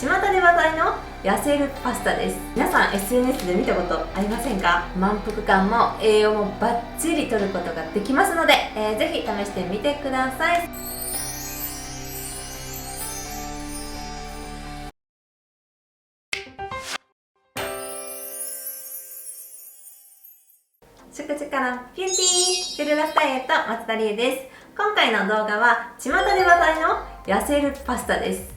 巷で話題の痩せるパスタです。皆さん SNS で見たことありませんか？満腹感も栄養もバッチリ摂ることができますので、ぜひ試してみてください。食事からビューティーフルラスダイエット松田理恵です。今回の動画は巷で話題の痩せるパスタです。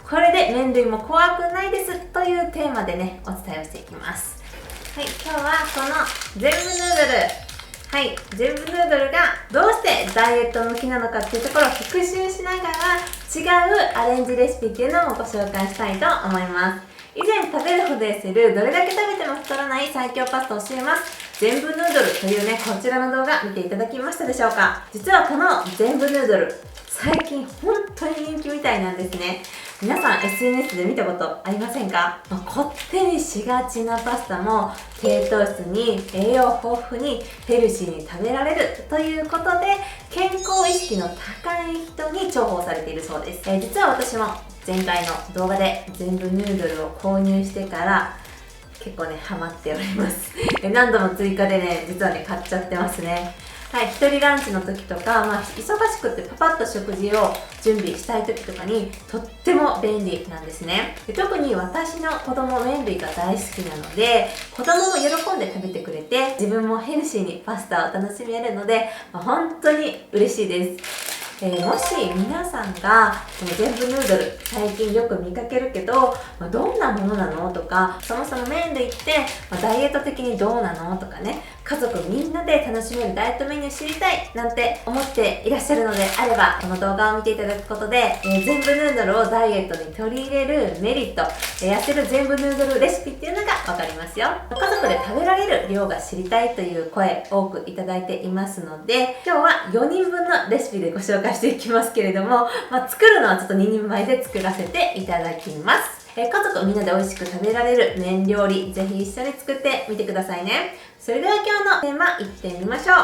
これで麺類も怖くないですというテーマでね、お伝えをしていきます。はい、今日はこの全部ヌードル、全部ヌードルがどうしてダイエット向きなのかっていうところを復習しながら違うアレンジレシピっていうのをご紹介したいと思います。以前食べるほど痩せる、どれだけ食べても太らない最強パスタを教えます。全部ヌードルというね、こちらの動画見ていただきましたでしょうか？実はこの全部ヌードル、最近本当に人気みたいなんですね。皆さん SNS で見たことありませんか？こってりしがちなパスタも低糖質に栄養豊富にヘルシーに食べられるということで、健康意識の高い人に重宝されているそうです。実は私も前回の動画で全部ヌードルを購入してから結構ねハマっております何度も追加でね実はね買っちゃってますね。一人ランチの時とか、忙しくてパパッと食事を準備したい時とかにとっても便利なんですね。で特に私の子供麺類が大好きなので、子供も喜んで食べてくれて自分もヘルシーにパスタを楽しめるので、本当に嬉しいです。もし皆さんがこの全部ヌードル最近よく見かけるけど、どんなものなのとか、そもそも麺類ってダイエット的にどうなのとかね、家族みんなで楽しめるダイエットメニュー知りたいなんて思っていらっしゃるのであれば、この動画を見ていただくことで、全部ヌードルをダイエットに取り入れるメリット、痩せる全部ヌードルレシピっていうのが分かりますよ。家族で食べられる量が知りたいという声多くいただいていますので、今日は4人分のレシピでご紹介していきますけれども、作るのはちょっと2人前で作らせていただきます。家族みんなで美味しく食べられる麺料理、ぜひ一緒に作ってみてくださいね。それでは今日のテーマいってみましょう。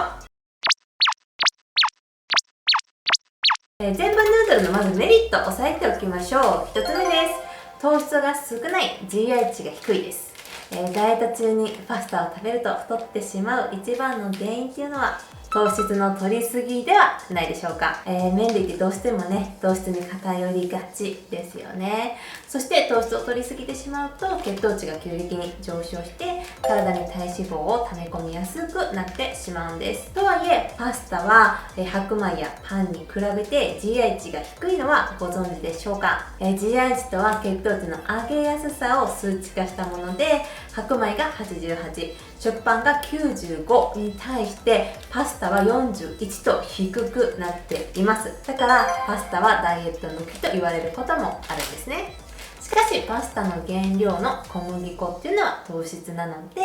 全部ヌードルのまずメリットを押さえておきましょう。1つ目です。糖質が少ない、 GI 値が低いです。ダイエット中にパスタを食べると太ってしまう一番の原因っていうのは糖質の摂りすぎではないでしょうか。麺類ってどうしてもね糖質に偏りがちですよね。そして糖質を摂りすぎてしまうと血糖値が急激に上昇して体に体脂肪を溜め込みやすくなってしまうんです。とはいえパスタは白米やパンに比べて GI 値が低いのはご存知でしょうか。GI 値とは血糖値の上げやすさを数値化したもので、白米が88、食パンが95に対してパスタは41と低くなっています。だからパスタはダイエット向きと言われることもあるんですね。しかしパスタの原料の小麦粉っていうのは糖質なので、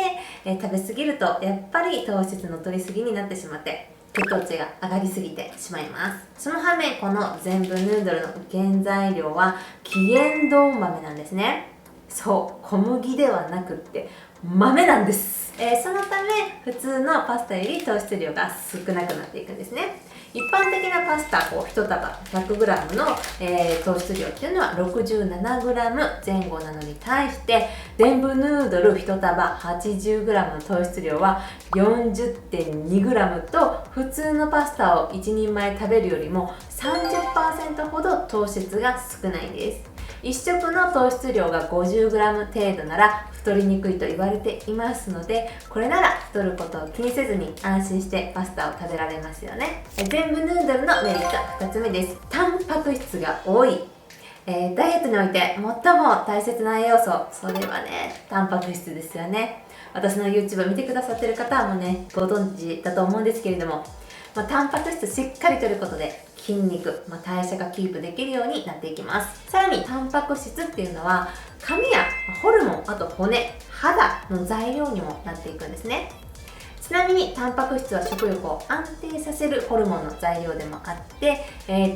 食べ過ぎるとやっぱり糖質の摂りすぎになってしまって血糖値が上がりすぎてしまいます。その反面この全部ヌードルの原材料は黄えんどう豆なんですね。そう、小麦ではなくって豆なんです。そのため普通のパスタより糖質量が少なくなっていくんですね。一般的なパスタ1束 100g の、糖質量っていうのは 67g 前後なのに対して、全部ヌードル1束 80g の糖質量は 40.2g と普通のパスタを1人前食べるよりも 30% ほど糖質が少ないんです。1食の糖質量が 50g 程度なら太りにくいと言われていますので、これなら太ることを気にせずに安心してパスタを食べられますよね。全部ヌードルのメリット2つ目です。タンパク質が多い。ダイエットにおいて最も大切な栄養素、それはねタンパク質ですよね。私の YouTube を見てくださってる方もねご存知だと思うんですけれども、タンパク質しっかりとることで筋肉、代謝がキープできるようになっていきます。さらにタンパク質っていうのは髪やホルモン、あと骨、肌の材料にもなっていくんですね。ちなみにタンパク質は食欲を安定させるホルモンの材料でもあって、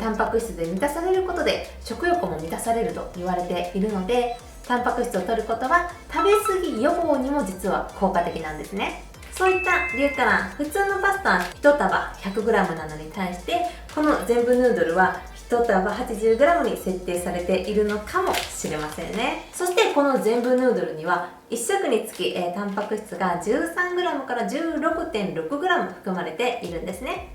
タンパク質で満たされることで食欲も満たされると言われているので、タンパク質を摂ることは食べ過ぎ予防にも実は効果的なんですね。そういった理由から普通のパスタ1束 100g なのに対して、この全部ヌードルは1束 80g に設定されているのかもしれませんね。そしてこの全部ヌードルには1食につき、タンパク質が 13g から 16.6g 含まれているんですね。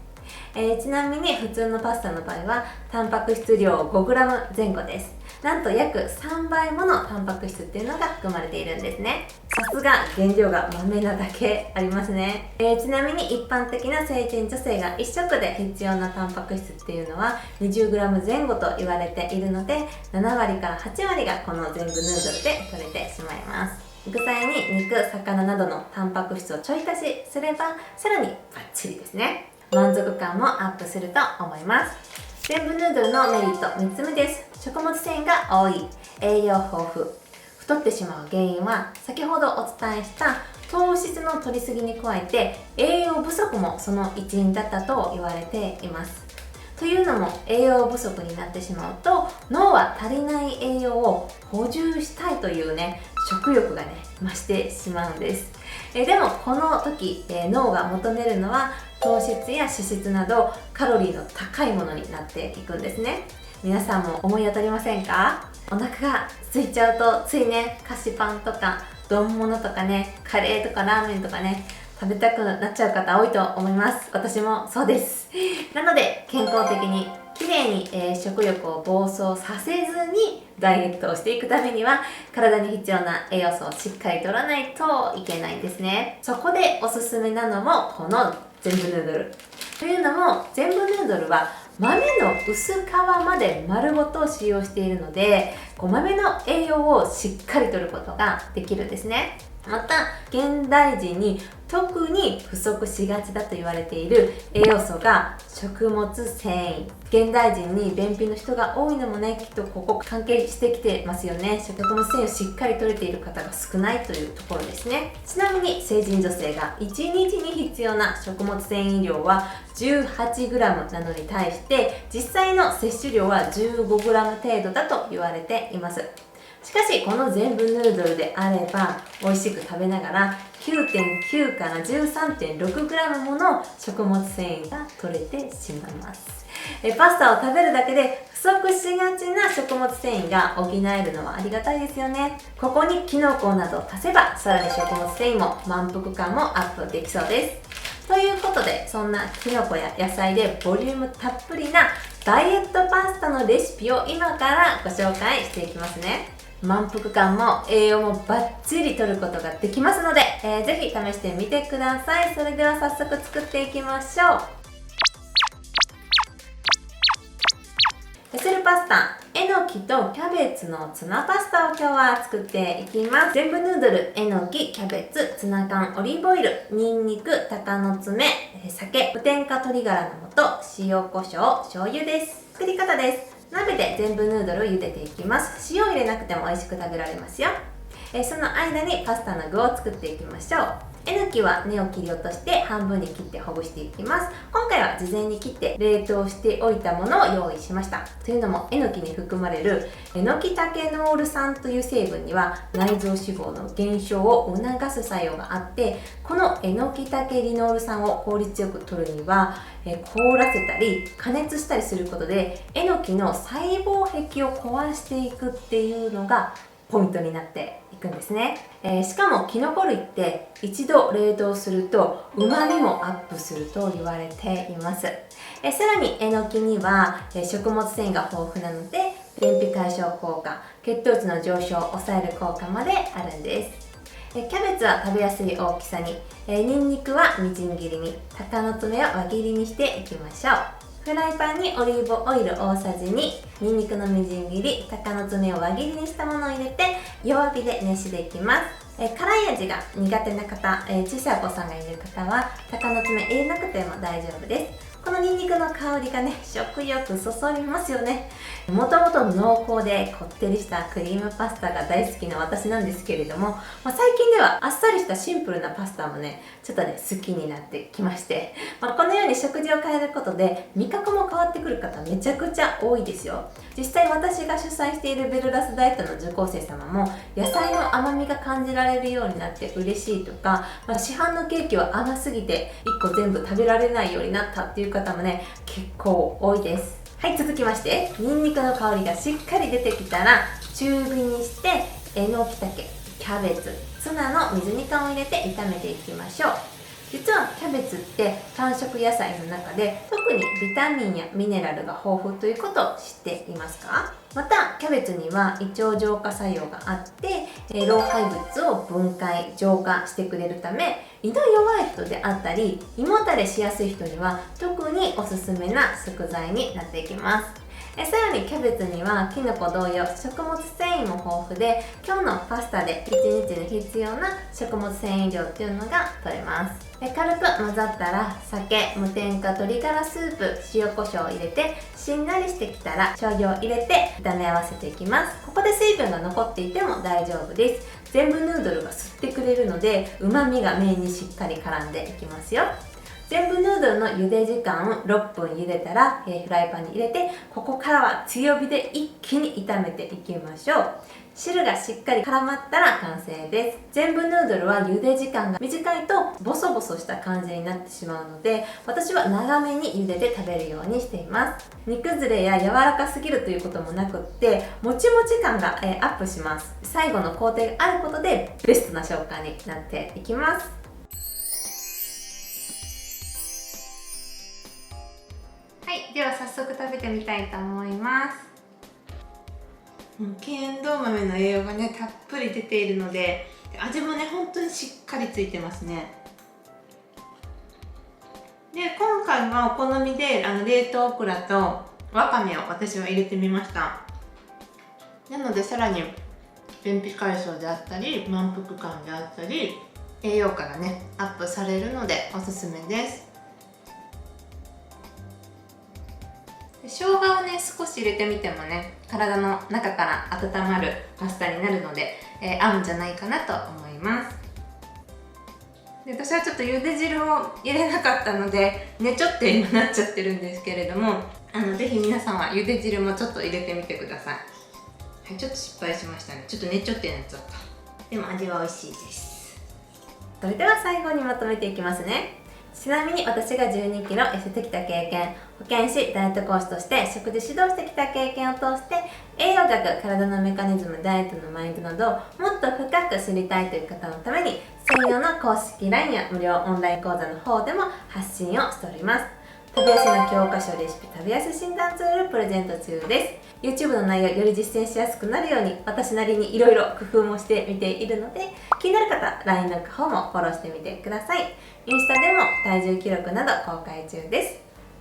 ちなみに普通のパスタの場合はタンパク質量 5g 前後です。なんと約3倍ものタンパク質っていうのが含まれているんですね。さすが原料が豆なだけありますね。ちなみに一般的な成人女性が1食で必要なタンパク質っていうのは 20g 前後と言われているので、7割から8割がこの全部ヌードルで取れてしまいます。具材に肉、魚などのタンパク質をちょい足しすればさらにバッチリですね。満足感もアップすると思います。全部ヌードルのメリット3つ目です。食物繊維が多い、栄養豊富。太ってしまう原因は先ほどお伝えした糖質の摂りすぎに加えて栄養不足もその一因だったと言われています。というのも栄養不足になってしまうと脳は足りない栄養を補充したいというね食欲がね増してしまうんです。でもこの時、脳が求めるのは糖質や脂質などカロリーの高いものになっていくんですね。皆さんも思い当たりませんか？お腹が空いちゃうとついね菓子パンとか丼物とかねカレーとかラーメンとかね食べたくなっちゃう方多いと思います。私もそうです。なので健康的にきれいに、食欲を暴走させずにダイエットをしていくためには体に必要な栄養素をしっかりとらないといけないんですね。そこでおすすめなのもこの全部ヌードル。というのも全部ヌードルは豆の薄皮まで丸ごと使用しているので豆の栄養をしっかりとることができるんですね。また現代人に特に不足しがちだと言われている栄養素が食物繊維。現代人に便秘の人が多いのもねきっとここ関係してきてますよね。食物繊維をしっかり摂れている方が少ないというところですね。ちなみに成人女性が1日に必要な食物繊維量は 18g なのに対して実際の摂取量は 15g 程度だと言われています。しかしこの全部ヌードルであれば美味しく食べながら 9.9 から 13.6g もの食物繊維が取れてしまいます。パスタを食べるだけで不足しがちな食物繊維が補えるのはありがたいですよね。ここにキノコなどを足せばさらに食物繊維も満腹感もアップできそうです。ということでそんなキノコや野菜でボリュームたっぷりなダイエットパスタのレシピを今からご紹介していきますね。満腹感も栄養もバッチリとることができますので、ぜひ試してみてください。それでは早速作っていきましょう。ベセルパスタ、えのきとキャベツのツナパスタを今日は作っていきます。全部ヌードル、えのき、キャベツ、ツナ缶、オリーブオイル、にんにく、鷹の爪、酒、無添加鶏ガラの素、塩コショウ、醤油です。作り方です。鍋で全部ヌードルを茹でていきます。塩を入れなくても美味しく食べられますよ。その間にパスタの具を作っていきましょう。えのきは根を切り落として半分に切ってほぐしていきます。今回は事前に切って冷凍しておいたものを用意しました。というのもえのきに含まれるえのきタケノール酸という成分には内臓脂肪の減少を促す作用があって、このえのきタケリノール酸を効率よく摂るには凍らせたり加熱したりすることでえのきの細胞壁を壊していくっていうのがポイントになっていくんですね。しかもキノコ類って一度冷凍すると旨味もアップすると言われています。さらにえのきには食物繊維が豊富なので便秘解消効果、血糖値の上昇を抑える効果まであるんです。キャベツは食べやすい大きさに、にんにくはみじん切りに、鷹の爪を輪切りにしていきましょう。フライパンにオリーブオイル大さじ2、にんにくのみじん切り、鷹の爪を輪切りにしたものを入れて弱火で熱していきます。辛い味が苦手な方、小さいお子さんがいる方は鷹の爪入れなくても大丈夫です。このニンニクの香りがね食欲そそりますよね。もともと濃厚でこってりしたクリームパスタが大好きな私なんですけれども、最近ではあっさりしたシンプルなパスタもねちょっとね好きになってきまして、このように食事を変えることで味覚も変わってくる方めちゃくちゃ多いですよ。実際私が主催しているベルラスダイエットの受講生様も野菜の甘みが感じられるようになって嬉しいとか、市販のケーキは甘すぎて1個全部食べられないようになったっていう方もね結構多いです。はい、続きましてニンニクの香りがしっかり出てきたら中火にしてえのきたけ、キャベツ、ツナの水煮缶を入れて炒めていきましょう。実はキャベツって単色野菜の中で特にビタミンやミネラルが豊富ということを知っていますか？またキャベツには胃腸浄化作用があって老廃物を分解浄化してくれるため、胃の弱い人であったり胃もたれしやすい人には特におすすめな食材になっていきます。さらにキャベツにはキノコ同様食物繊維も豊富で、今日のパスタで1日に必要な食物繊維量っていうのが取れます。軽く混ざったら酒、無添加鶏ガラスープ、塩コショウを入れてしんなりしてきたら醤油を入れて炒め合わせていきます。ここで水分が残っていても大丈夫です。全部ヌードルが吸ってくれるので旨味が麺にしっかり絡んでいきますよ。全部ヌードルの茹で時間6分茹でたら、フライパンに入れて、ここからは強火で一気に炒めていきましょう。汁がしっかり絡まったら完成です。全部ヌードルは茹で時間が短いとボソボソした感じになってしまうので、私は長めに茹でて食べるようにしています。煮崩れや柔らかすぎるということもなくって、もちもち感が、アップします。最後の工程があることでベストな食感になっていきます。では早速食べてみたいと思います。ケンドウ豆の栄養がねたっぷり出ているので、味もね本当にしっかりついてますね。で今回はお好みで冷凍オクラとわかめを私は入れてみました。なのでさらに便秘解消であったり満腹感であったり栄養価がねアップされるのでおすすめです。生姜をね少し入れてみてもね体の中から温まるパスタになるので、合うんじゃないかなと思います。で私はちょっと茹で汁を入れなかったのでねちょって今なっちゃってるんですけれども、ぜひ皆さんは茹で汁もちょっと入れてみてください。はい、ちょっと失敗しましたね。ちょっとねちょってなっちゃった。でも味は美味しいです。それでは最後にまとめていきますね。ちなみに私が12キロ痩せてきた経験、保健師、ダイエット講師として食事指導してきた経験を通して栄養学、体のメカニズム、ダイエットのマインドなどもっと深く知りたいという方のために専用の公式 LINE や無料オンライン講座の方でも発信をしております。食べやすいな教科書レシピ、食べやすい診断ツールプレゼント中です。 YouTube の内容より実践しやすくなるように私なりにいろいろ工夫もしてみているので、気になる方 LINE の方もフォローしてみてください。インスタでも体重記録など公開中で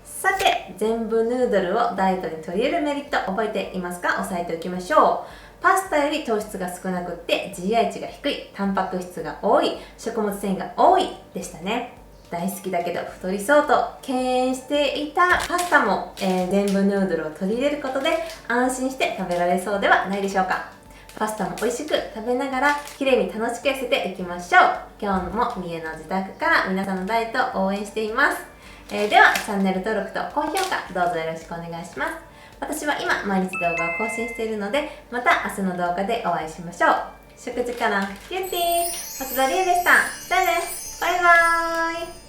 す。さて、全部ヌードルをダイエットに取り入れるメリット覚えていますか？押さえておきましょう。パスタより糖質が少なくって GI 値が低い、タンパク質が多い、食物繊維が多いでしたね。大好きだけど太りそうと敬遠していたパスタも、全部ヌードルを取り入れることで安心して食べられそうではないでしょうか。パスタも美味しく食べながら綺麗に楽しく痩せていきましょう。今日も三重の自宅から皆さんのダイエットを応援しています。ではチャンネル登録と高評価どうぞよろしくお願いします。私は今毎日動画を更新しているので、また明日の動画でお会いしましょう。食事からキューティー松田理恵でした。じゃあね、バイバーイ。